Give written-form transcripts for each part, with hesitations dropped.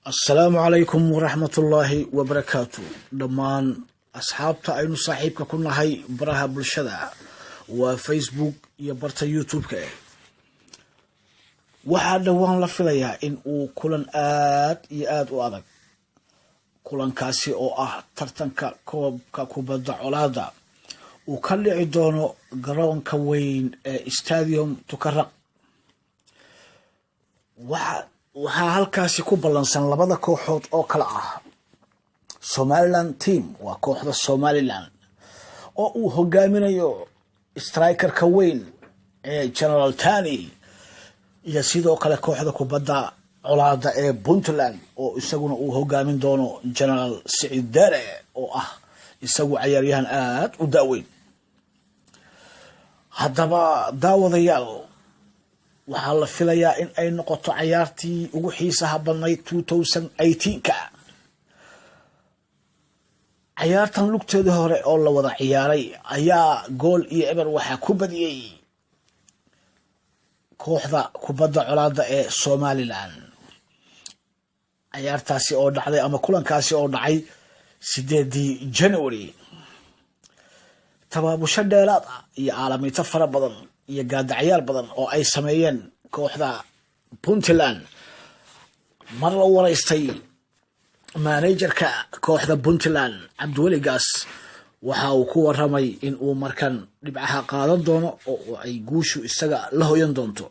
السلام عليكم ورحمة الله وبركاته دمان أصحابتا أينو صاحبك كنا هاي براها بالشدع وفيسبوك يبرتا يوتيوب كأي waxaa dhawaan la filayaa in uu kulan aad iyo aad u adag kulankaasi oo ah tartanka koobka kubadda colaada uu ka dhici doono garoonka weyn ee stadium Tukaraq waxaa halkaasi ku ballansan labada kooxood oo kala ah Somaliland team waa kooxda Somaliland oo uu hogaaminayo striker-ka weyn ee General Tani iyo sidoo kale kooxda kubadda colaada ee Puntland oo isaguna uu hogaamin doono General Saciid Dare oo ah isagu ciyaaryahan aad u daaweyn haddaba daawadayaal waxaa la filayaa in ay noqoto ciyaartii ugu xiisaha badnayd 2018ka ciyaartan lugteeda hore oo la wada ciyaaray ayaa gool iyo eber waxaa ku badiyay kooxda kubadda colaada ee Somaliland ciyaartaasi oo dhacday ama kulankaasi oo dhacay 8 January tabaabusho dheeraad ah iyo caalamiinta fara badan iyo gaadacyaal badan oo ay sameeyeen kooxda Puntland mar la wareystay managerka kooxda Puntland Cabdiweli Gaas waxa uu ku waramay in uu markan dhibcaha qaadan doono oo ay guushu isaga la hoyan doonto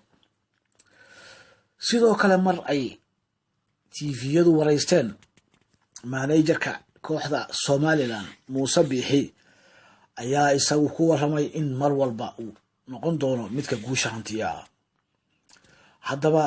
sidoo kale mar ay TV-yadu wareysteen managerka kooxda Somaliland Muuse Biixi ayaa isagu ku waramay in mar walba uu noqon doono midka guusha hantiya haddaba